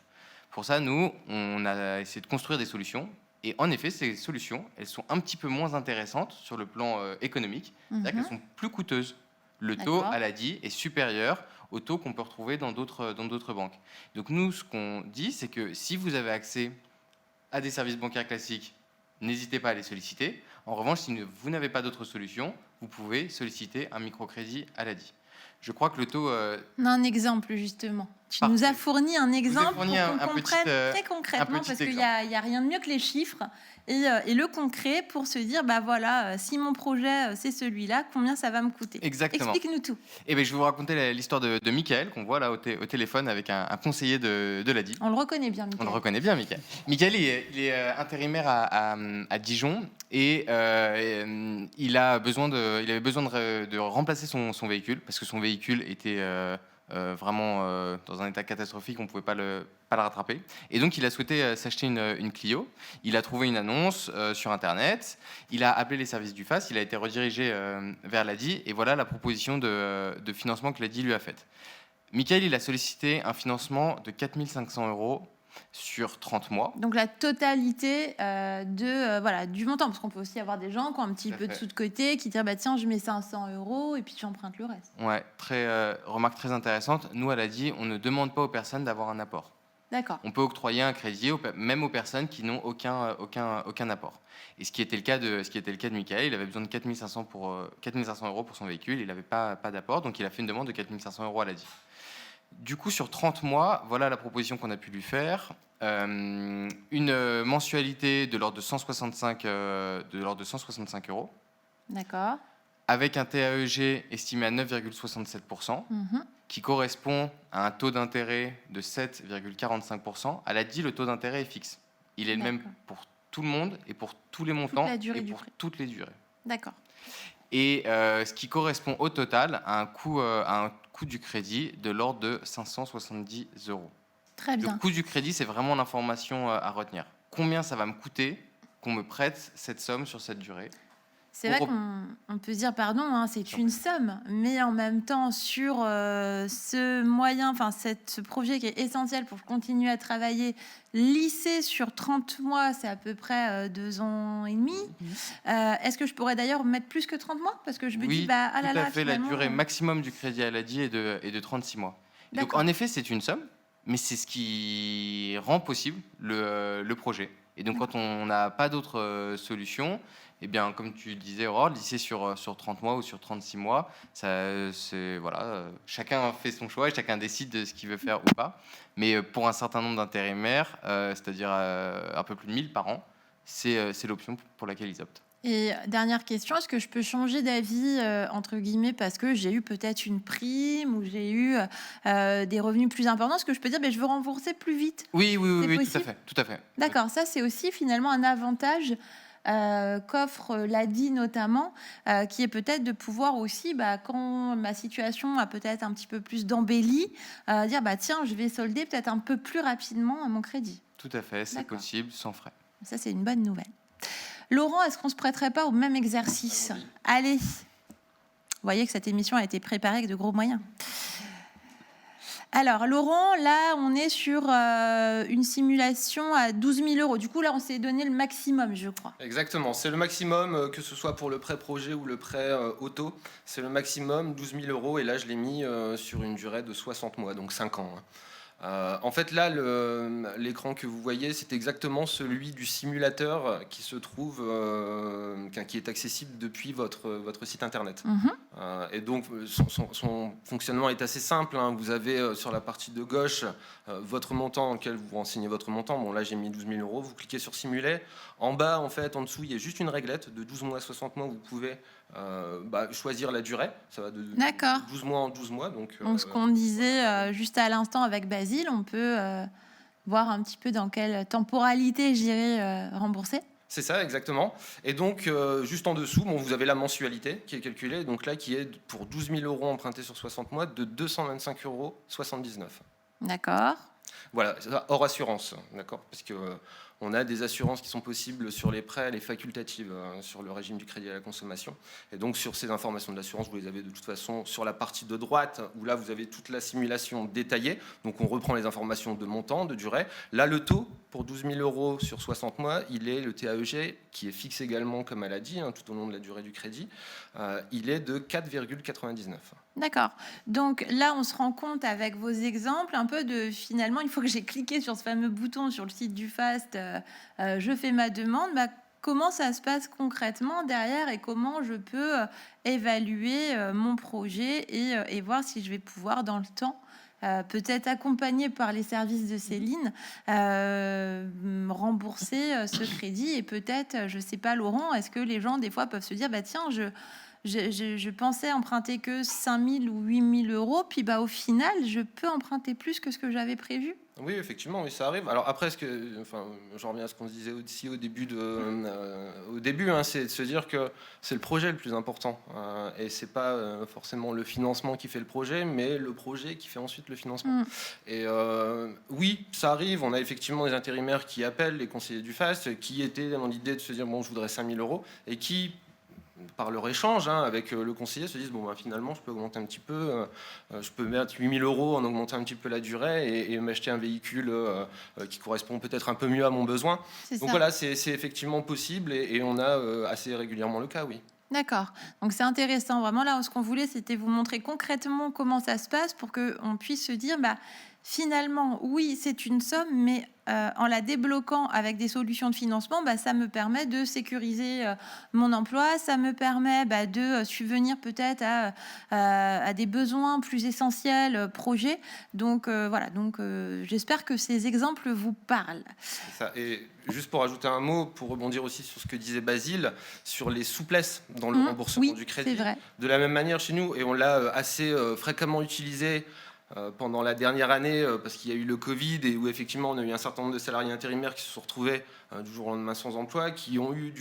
Pour ça, nous, on a essayé de construire des solutions et en effet, ces solutions, elles sont un petit peu moins intéressantes sur le plan économique, c'est-à-dire Mhm. qu'elles sont plus coûteuses. Le taux D'accord. à l'ADI est supérieur au taux qu'on peut retrouver dans d'autres banques. Donc nous, ce qu'on dit, c'est que si vous avez accès à des services bancaires classiques, n'hésitez pas à les solliciter. En revanche, si vous n'avez pas d'autre solution, vous pouvez solliciter un microcrédit à l'ADI. Je crois que le taux... On a un exemple justement. Tu Parfait. nous as fourni un exemple fourni pour qu'on un petit, comprenne très concrètement, petit parce qu'il exemple. y a rien de mieux que les chiffres et le concret pour se dire, bah voilà, si mon projet c'est celui-là, combien ça va me coûter? Exactement. Explique-nous tout. Et bien, je vais vous raconter l'histoire de Michael, qu'on voit là au téléphone avec un conseiller de l'ADI. On le reconnaît bien, On Mickaël. le reconnaît bien, Michael. Michael, il est intérimaire à Dijon et il avait besoin de remplacer son véhicule parce que son véhicule était vraiment dans un état catastrophique, on ne pouvait pas le rattraper. Et donc, il a souhaité s'acheter une Clio. Il a trouvé une annonce sur Internet. Il a appelé les services du FAS. Il a été redirigé vers l'ADI. Et voilà la proposition de financement que l'ADI lui a faite. Michael, il a sollicité un financement de 4 500 € sur 30 mois. Donc la totalité voilà, du montant, parce qu'on peut aussi avoir des gens qui ont un petit Tout à peu de fait. sous de côté, qui disent bah, tiens, je mets 500 € et puis tu empruntes le reste. Ouais, remarque très intéressante. Nous, à l'ADI, on ne demande pas aux personnes d'avoir un apport. D'accord. On peut octroyer un crédit même aux personnes qui n'ont aucun apport. Et ce qui était le cas de Michael, il avait besoin de 4 500 € pour son véhicule, il n'avait pas d'apport, donc il a fait une demande de 4 500 € à l'ADI. Du coup, sur 30 mois, voilà la proposition qu'on a pu lui faire. Une mensualité de l'ordre de 165 €, D'accord. avec un TAEG estimé à 9,67%, qui correspond à un taux d'intérêt de 7,45%. À l'ADI, le taux d'intérêt est fixe. Il est le même D'accord. pour tout le monde et pour tous les montants la durée et du pour prêt. toutes les durées. D'accord. Et ce qui correspond au total à un coût du crédit de l'ordre de 570 €. Très Le bien. coût du crédit, c'est vraiment l'information à retenir. Combien ça va me coûter qu'on me prête cette somme sur cette durée? C'est vrai qu'on peut se dire, pardon, hein, c'est une somme, mais en même temps, sur ce moyen, enfin, ce projet qui est essentiel pour continuer à travailler, lissé sur 30 mois, c'est à peu près 2 ans et demi. Est-ce que je pourrais d'ailleurs mettre plus que 30 mois? Parce que je me dis, Oui, bah, ah là tout à là, fait. La finalement, durée maximum du crédit à l'ADI est de 36 mois. Et donc, D'accord. en effet, c'est une somme, mais c'est ce qui rend possible le projet. Et donc, quand on n'a pas d'autre solution, eh bien, comme tu disais, Aurore, lycée sur 30 mois ou sur 36 mois, voilà, chacun fait son choix et chacun décide de ce qu'il veut faire ou pas. Mais pour un certain nombre d'intérimaires, c'est-à-dire un peu plus de 1000 par an, c'est l'option pour laquelle ils optent. Et dernière question, est-ce que je peux changer d'avis, entre guillemets, parce que j'ai eu peut-être une prime ou j'ai eu des revenus plus importants? Est-ce que je peux dire, ben, je veux rembourser plus vite? Oui, C'est tout à possible? fait, tout à fait. D'accord, ça c'est aussi finalement un avantage qu'offre l'ADI notamment, qui est peut-être de pouvoir aussi, bah, quand ma situation a peut-être un petit peu plus d'embellie, dire bah tiens, je vais solder peut-être un peu plus rapidement mon crédit. Tout à fait, c'est D'accord. possible, sans frais. Ça c'est une bonne nouvelle. Laurent, est-ce qu'on se prêterait pas au même exercice? Allez. Vous voyez que cette émission a été préparée avec de gros moyens. Alors, Laurent, là, on est sur une simulation à 12 000 €. Du coup, là, on s'est donné le maximum, je crois. Exactement, c'est le maximum, que ce soit pour le prêt projet ou le prêt auto, c'est le maximum, 12 000 €, et là je l'ai mis sur une durée de 60 mois, donc 5 ans. En fait, là, l'écran que vous voyez, c'est exactement celui du simulateur qui se trouve, qui est accessible depuis votre site internet. Et donc, son fonctionnement est assez simple, hein. Vous avez sur la partie de gauche votre montant auquel vous renseignez votre montant. Bon, là, j'ai mis 12 000 euros. Vous cliquez sur Simuler. En bas, en fait, en dessous, il y a juste une réglette de 12 mois à 60 mois. Vous pouvez choisir la durée. Ça va de D'accord. 12 mois en 12 mois. Donc ce qu'on disait juste à l'instant avec Basile, on peut voir un petit peu dans quelle temporalité j'irai rembourser. C'est ça, exactement. Et donc, juste en dessous, vous avez la mensualité qui est calculée, donc là, qui est pour 12 000 euros empruntés sur 60 mois de 225,79 euros. D'accord. Voilà, hors assurance, d'accord, parce que on a des assurances qui sont possibles sur les prêts, les facultatives, sur le régime du crédit à la consommation. Et donc, sur ces informations de l'assurance, vous les avez de toute façon sur la partie de droite, où là, vous avez toute la simulation détaillée. Donc, on reprend les informations de montant, de durée. Là, le taux, pour 12 000 euros sur 60 mois, il est le TAEG, qui est fixe également, comme elle a dit, tout au long de la durée du crédit. Il est de 4,99. D'accord. Donc là, on se rend compte avec vos exemples un peu de finalement, une fois que j'ai cliqué sur ce fameux bouton sur le site du FAST, je fais ma demande, comment ça se passe concrètement derrière et comment je peux évaluer mon projet et voir si je vais pouvoir dans le temps, peut-être accompagné par les services de Céline, rembourser ce crédit et peut-être, je sais pas Laurent, est-ce que les gens des fois peuvent se dire, tiens, je pensais emprunter que 5 000 ou 8 000 euros, puis au final, je peux emprunter plus que ce que j'avais prévu. Oui, effectivement, oui, ça arrive. Alors après, j'en reviens à ce qu'on se disait aussi au début, c'est de se dire que c'est le projet le plus important. Et c'est pas forcément le financement qui fait le projet, mais le projet qui fait ensuite le financement. Et oui, ça arrive. On a effectivement des intérimaires qui appellent les conseillers du FAST, qui étaient dans l'idée de se dire, je voudrais 5 000 euros, et qui par leur échange avec le conseiller, se disent finalement je peux augmenter un petit peu, je peux mettre 8 000 euros en augmentant un petit peu la durée et m'acheter un véhicule qui correspond peut-être un peu mieux à mon besoin. Donc voilà, c'est effectivement possible et on a assez régulièrement le cas, oui. D'accord. Donc c'est intéressant. Vraiment là, ce qu'on voulait, c'était vous montrer concrètement comment ça se passe pour qu'on puisse se dire, finalement, oui, c'est une somme, mais en la débloquant avec des solutions de financement, ça me permet de sécuriser mon emploi, ça me permet de subvenir peut-être à des besoins plus essentiels, projets. Donc voilà, j'espère que ces exemples vous parlent. C'est ça. Et juste pour ajouter un mot, pour rebondir aussi sur ce que disait Basile, sur les souplesses dans le remboursement du crédit. C'est vrai. De la même manière chez nous, et on l'a assez fréquemment utilisé pendant la dernière année, parce qu'il y a eu le Covid et où effectivement on a eu un certain nombre de salariés intérimaires qui se sont retrouvés du jour au lendemain sans emploi, qui ont eu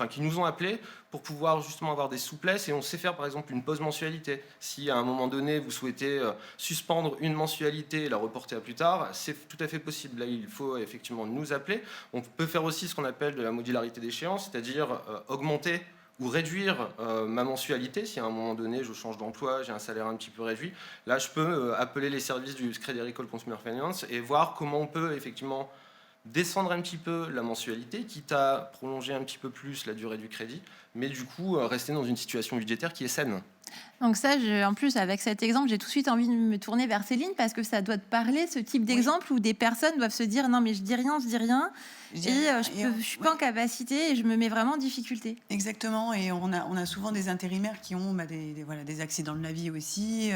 qui nous ont appelés pour pouvoir justement avoir des souplesses, et on sait faire par exemple une pause mensualité. Si à un moment donné vous souhaitez suspendre une mensualité et la reporter à plus tard, c'est tout à fait possible. Là, il faut effectivement nous appeler. On peut faire aussi ce qu'on appelle de la modularité d'échéance, c'est-à-dire augmenter ou réduire ma mensualité. Si à un moment donné je change d'emploi, j'ai un salaire un petit peu réduit, là je peux appeler les services du Crédit Agricole Consumer Finance et voir comment on peut effectivement descendre un petit peu la mensualité, quitte à prolonger un petit peu plus la durée du crédit, mais du coup rester dans une situation budgétaire qui est saine. Donc ça, en plus, avec cet exemple, j'ai tout de suite envie de me tourner vers Céline parce que ça doit te parler, ce type d'exemple où des personnes doivent se dire non mais je dis rien, et je suis pas en capacité et je me mets vraiment en difficulté. Exactement, et on a souvent des intérimaires qui ont des accidents de la vie aussi,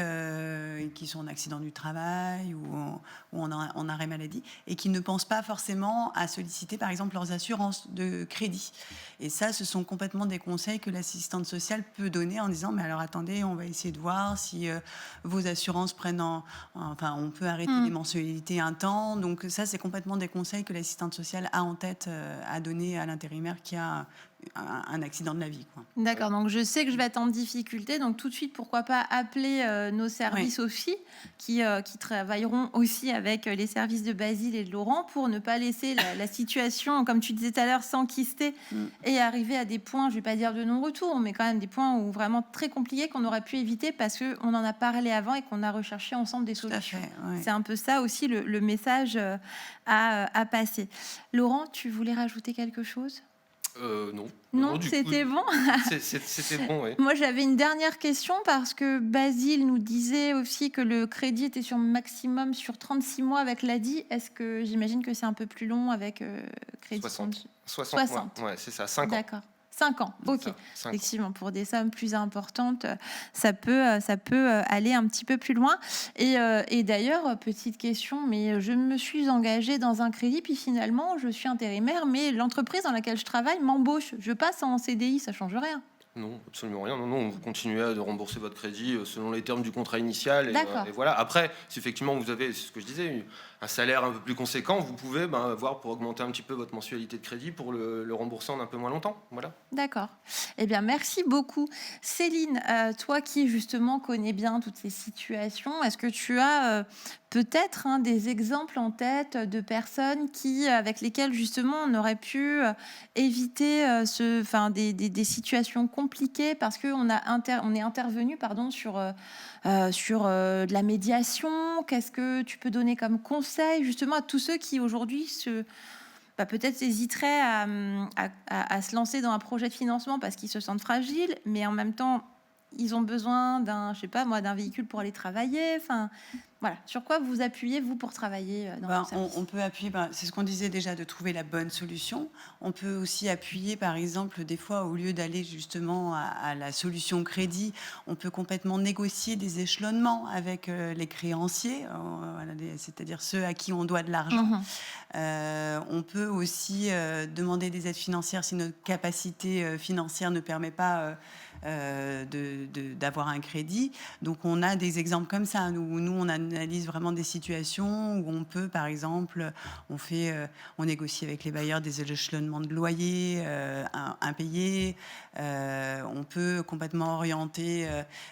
qui sont en accident du travail ou en arrêt maladie, et qui ne pensent pas forcément à solliciter par exemple leurs assurances de crédit. Et ça, ce sont complètement des conseils que l'assistante sociale peut donner en disant mais alors attendez, on va essayer de voir si vos assurances prennent on peut arrêter les mensualités un temps. Donc ça, c'est complètement des conseils que l'assistante sociale a en tête à donner à l'intérimaire qui a un accident de la vie. D'accord, donc je sais que je vais être en difficulté, donc tout de suite, pourquoi pas appeler nos services aussi, qui travailleront aussi avec les services de Basile et de Laurent pour ne pas laisser la situation, comme tu disais tout à l'heure, s'enquister et arriver à des points, je ne vais pas dire de non-retour, mais quand même des points où vraiment très compliqués qu'on aurait pu éviter parce qu'on en a parlé avant et qu'on a recherché ensemble des solutions. C'est un peu ça aussi le message à passer. Laurent, tu voulais rajouter quelque chose ? Non. Non, c'était bon. C'était bon, oui. Moi, j'avais une dernière question parce que Basile nous disait aussi que le crédit était maximum sur 36 mois avec l'ADI. Est-ce que j'imagine que c'est un peu plus long avec crédit 60 mois. Ouais, c'est ça, 5 ans. D'accord. 5 ans, ok. Ça, 5 ans. Effectivement, pour des sommes plus importantes, ça peut aller un petit peu plus loin. Et d'ailleurs, petite question, mais je me suis engagée dans un crédit, puis finalement, je suis intérimaire, mais l'entreprise dans laquelle je travaille m'embauche. Je passe en CDI, ça change rien. Non, absolument rien. Non, vous continuez à rembourser votre crédit selon les termes du contrat initial. D'accord. Et voilà. Après, si effectivement vous avez, c'est ce que je disais, un salaire un peu plus conséquent, vous pouvez voir pour augmenter un petit peu votre mensualité de crédit pour le rembourser en un peu moins longtemps. Voilà. D'accord. Eh bien, merci beaucoup. Céline, toi qui justement connais bien toutes ces situations, est-ce que tu as peut-être des exemples en tête de personnes avec lesquelles justement on aurait pu éviter des situations compliquées parce qu'on on est intervenu sur de la médiation? Qu'est-ce que tu peux donner comme conseil justement à tous ceux qui aujourd'hui peut-être hésiteraient à se lancer dans un projet de financement parce qu'ils se sentent fragiles, mais en même temps, ils ont besoin d'un véhicule pour aller travailler. Enfin, voilà. Sur quoi vous appuyez, vous, pour travailler dans vos services? On peut appuyer, c'est ce qu'on disait déjà, de trouver la bonne solution. On peut aussi appuyer, par exemple, des fois, au lieu d'aller justement à la solution crédit, on peut complètement négocier des échelonnements avec les créanciers, c'est-à-dire ceux à qui on doit de l'argent. On peut aussi demander des aides financières si notre capacité financière ne permet pas d'avoir un crédit. Donc on a des exemples comme ça. Nous on analyse vraiment des situations où on peut, par exemple, on négocie avec les bailleurs des échelonnements de loyer impayés. On peut complètement orienter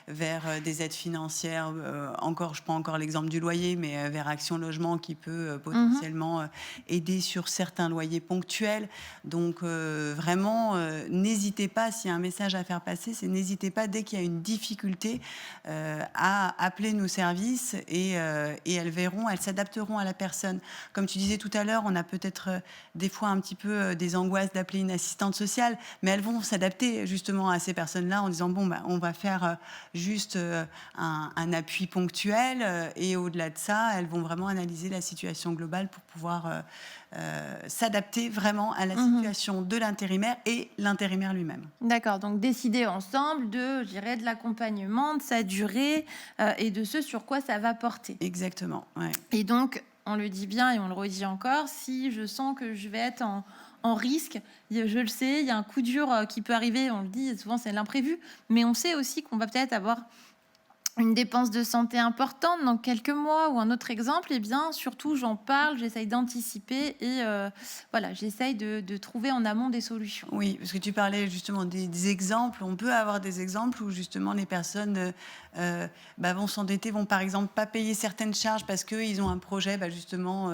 vers des aides financières. Je prends encore l'exemple du loyer, mais vers Action Logement qui peut potentiellement aider sur certains loyers ponctuels. Donc vraiment, n'hésitez pas, s'il y a un message à faire passer, n'hésitez pas, dès qu'il y a une difficulté, à appeler nos services et elles s'adapteront à la personne. Comme tu disais tout à l'heure, on a peut-être des fois un petit peu des angoisses d'appeler une assistante sociale, mais elles vont s'adapter justement à ces personnes-là en disant on va faire juste un appui ponctuel et au-delà de ça, elles vont vraiment analyser la situation globale pour pouvoir s'adapter vraiment à la situation de l'intérimaire et l'intérimaire lui-même. D'accord, donc décider ensemble de l'accompagnement, de sa durée et de ce sur quoi ça va porter. Exactement, ouais. Et donc, on le dit bien et on le redit encore, si je sens que je vais être en risque, je le sais, il y a un coup dur qui peut arriver, on le dit, souvent c'est l'imprévu, mais on sait aussi qu'on va peut-être avoir une dépense de santé importante dans quelques mois ou un autre exemple, eh bien, surtout, j'en parle, j'essaye d'anticiper et j'essaye de trouver en amont des solutions. Oui, parce que tu parlais justement des exemples. On peut avoir des exemples où justement les personnes vont s'endetter, vont par exemple pas payer certaines charges parce qu'ils ont un projet justement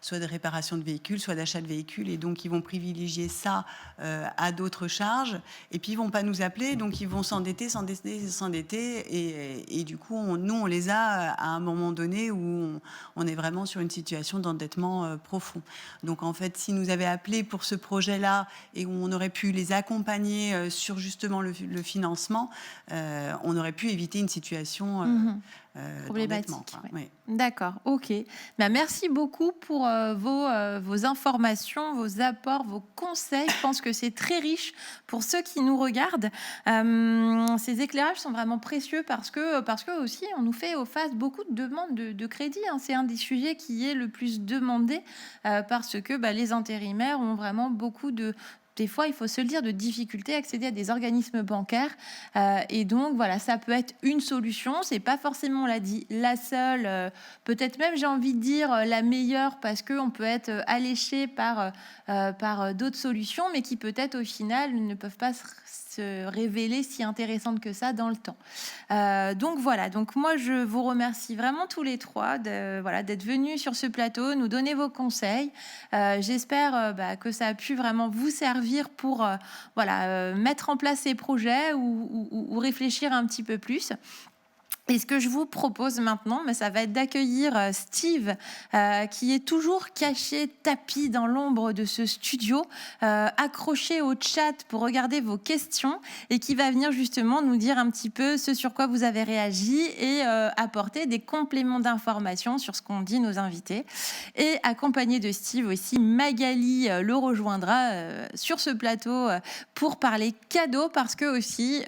soit de réparation de véhicules, soit d'achat de véhicules, et donc ils vont privilégier ça à d'autres charges, et puis ils vont pas nous appeler, donc ils vont s'endetter, et du coup nous on les a à un moment donné où on est vraiment sur une situation d'endettement profond. Donc en fait, si nous avaient appelé pour ce projet-là et où on aurait pu les accompagner sur justement le financement, on aurait pu éviter une situation problématique. Oui. D'accord, ok. Merci beaucoup pour vos informations, vos apports, vos conseils. Je pense que c'est très riche pour ceux qui nous regardent. Ces éclairages sont vraiment précieux parce que aussi on nous fait face beaucoup de demandes de crédit. C'est un des sujets qui est le plus demandé parce que les intérimaires ont vraiment beaucoup des fois, il faut se le dire, de difficultés à accéder à des organismes bancaires. Et donc, voilà, ça peut être une solution. C'est pas forcément, on l'a dit, la seule. Peut-être même, j'ai envie de dire, la meilleure parce qu'on peut être alléché par d'autres solutions, mais qui peut-être, au final, ne peuvent pas se révéler si intéressantes que ça dans le temps. Donc, voilà. Donc, moi, je vous remercie vraiment tous les trois d'être venus sur ce plateau, nous donner vos conseils. J'espère que ça a pu vraiment vous servir pour mettre en place ces projets ou réfléchir un petit peu plus. Et ce que je vous propose maintenant, ça va être d'accueillir Steve, qui est toujours caché, tapi dans l'ombre de ce studio, accroché au chat pour regarder vos questions, et qui va venir justement nous dire un petit peu ce sur quoi vous avez réagi et apporter des compléments d'informations sur ce qu'ont dit nos invités. Et accompagné de Steve aussi, Magali le rejoindra sur ce plateau pour parler cadeaux, parce que aussi...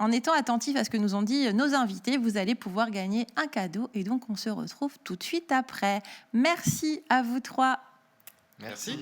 en étant attentif à ce que nous ont dit nos invités, vous allez pouvoir gagner un cadeau. Et donc, on se retrouve tout de suite après. Merci à vous trois. Merci.